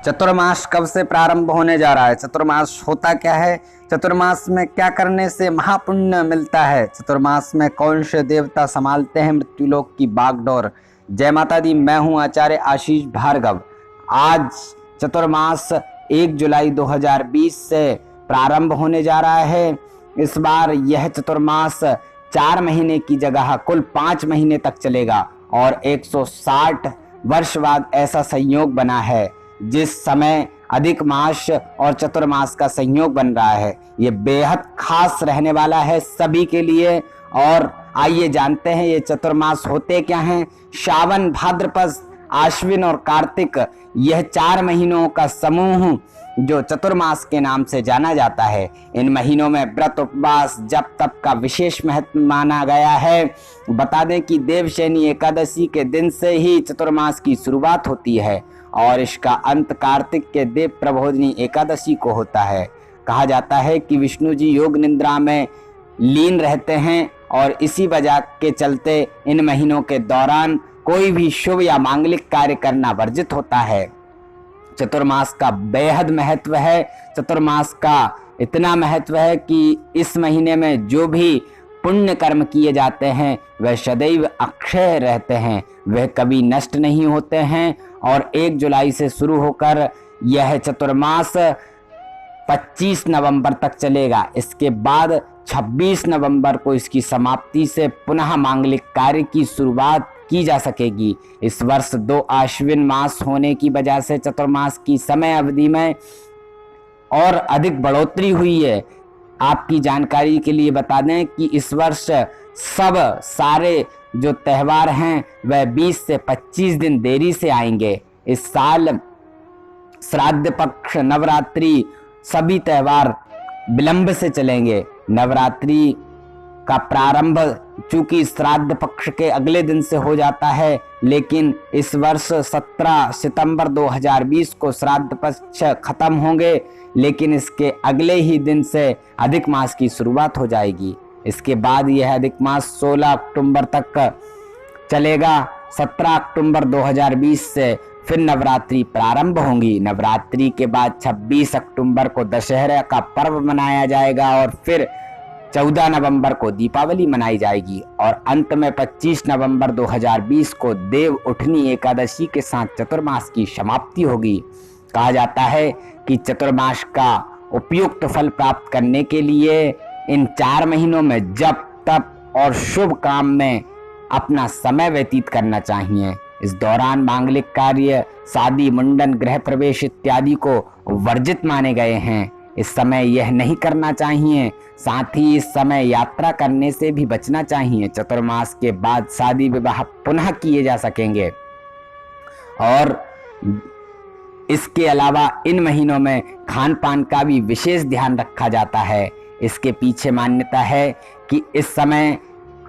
चतुर्मास कब से प्रारंभ होने जा रहा है? चतुर्मास होता क्या है? चतुर्मास में क्या करने से महापुण्य मिलता है? चतुर्मास में कौन से देवता संभालते हैं मृत्युलोक की बागडोर? जय माता दी। मैं हूं आचार्य आशीष भार्गव। आज चतुर्मास 1 जुलाई 2020 से प्रारंभ होने जा रहा है। इस बार यह चतुर्मास 4 महीने की जगह कुल 5 महीने तक चलेगा और 160 वर्ष बाद ऐसा संयोग बना है जिस समय अधिक मास और चतुर्मास का संयोग बन रहा है। ये बेहद खास रहने वाला है सभी के लिए। और आइए जानते हैं ये चतुर्मास होते क्या हैं। श्रावण, भाद्रपद, आश्विन और कार्तिक, यह 4 महीनों का समूह जो चतुर्मास के नाम से जाना जाता है। इन महीनों में व्रत, उपवास, जप, तप का विशेष महत्व माना गया है। बता दें कि देवशयनी एकादशी के दिन से ही चतुर्मास की शुरुआत होती है और इसका अंत कार्तिक के देव प्रबोधिनी एकादशी को होता है। कहा जाता है कि विष्णु जी योग निद्रा में लीन रहते हैं और इसी वजह के चलते इन महीनों के दौरान कोई भी शुभ या मांगलिक कार्य करना वर्जित होता है। चतुर्मास का बेहद महत्व है। चतुर्मास का इतना महत्व है कि इस महीने में जो भी पुण्य कर्म किए जाते हैं वह सदैव अक्षय रहते हैं, वह कभी नष्ट नहीं होते हैं। और 1 जुलाई से शुरू होकर यह चतुर्मास 25 नवंबर तक चलेगा। इसके बाद 26 नवंबर को इसकी समाप्ति से पुनः मांगलिक कार्य की शुरुआत की जा सकेगी। इस वर्ष 2 आश्विन मास होने की वजह से चतुर्मास की समय अवधि में और अधिक बढ़ोतरी हुई है। आपकी जानकारी के लिए बता दें कि इस वर्ष सारे जो त्यौहार हैं वह 20 से 25 दिन देरी से आएंगे। इस साल श्राद्ध पक्ष, नवरात्रि, सभी त्यौहार विलंब से चलेंगे। नवरात्रि का प्रारंभ चूंकि श्राद्ध पक्ष के अगले दिन से हो जाता है, लेकिन इस वर्ष 17 सितंबर 2020 को श्राद्ध पक्ष खत्म होंगे, लेकिन इसके अगले ही दिन से अधिक मास की शुरुआत हो जाएगी। इसके बाद यह अधिक मास 16 अक्टूबर तक चलेगा। 17 अक्टूबर 2020 से फिर नवरात्रि प्रारंभ होंगी। नवरात्रि के बाद 26 अक्टूबर को दशहरा का पर्व मनाया जाएगा और फिर 14 नवंबर को दीपावली मनाई जाएगी और अंत में 25 नवंबर 2020 को देव उठनी एकादशी के साथ चतुर्मास की समाप्ति होगी। कहा जाता है कि चतुर्मास का उपयुक्त फल प्राप्त करने के लिए इन 4 महीनों में जप, तप और शुभ काम में अपना समय व्यतीत करना चाहिए। इस दौरान मांगलिक कार्य, शादी, मुंडन, गृह प्रवेश इत्यादि को वर्जित माने गए हैं। इस समय यह नहीं करना चाहिए। साथ ही इस समय यात्रा करने से भी बचना चाहिए। चतुर्मास के बाद शादी विवाह पुनः किए जा सकेंगे। और इसके अलावा इन महीनों में खान पान का भी विशेष ध्यान रखा जाता है। इसके पीछे मान्यता है कि इस समय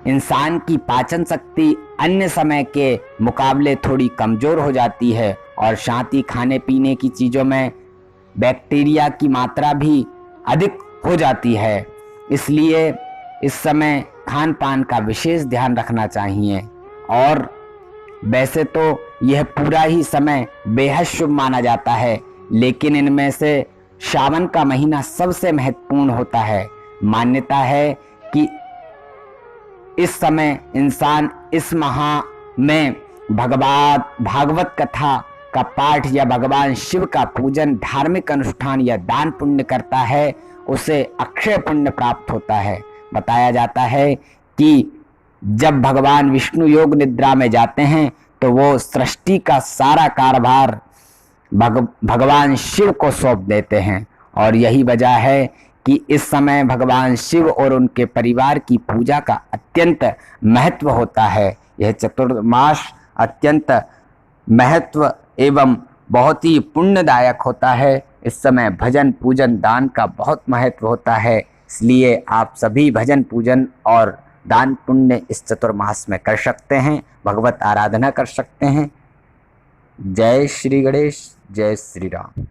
इंसान की पाचन शक्ति अन्य समय के मुकाबले थोड़ी कमजोर हो जाती है और साथ ही खाने पीने की चीज़ों में बैक्टीरिया की मात्रा भी अधिक हो जाती है। इसलिए इस समय खान पान का विशेष ध्यान रखना चाहिए। और वैसे तो यह पूरा ही समय बेहद शुभ माना जाता है, लेकिन इनमें से श्रावण का महीना सबसे महत्वपूर्ण होता है। मान्यता है कि इस समय इंसान इस माह में भागवत कथा का पाठ या भगवान शिव का पूजन, धार्मिक अनुष्ठान या दान पुण्य करता है, उसे अक्षय पुण्य प्राप्त होता है। बताया जाता है कि जब भगवान विष्णु योग निद्रा में जाते हैं तो वो सृष्टि का सारा कार्यभार भगवान शिव को सौंप देते हैं और यही वजह है कि इस समय भगवान शिव और उनके परिवार की पूजा का अत्यंत महत्व होता है। यह चतुर्मास अत्यंत महत्व एवं बहुत ही पुण्यदायक होता है। इस समय भजन, पूजन, दान का बहुत महत्व होता है। इसलिए आप सभी भजन, पूजन और दान पुण्य इस चतुर्मास में कर सकते हैं, भगवत आराधना कर सकते हैं। जय श्री गणेश, जय श्री राम।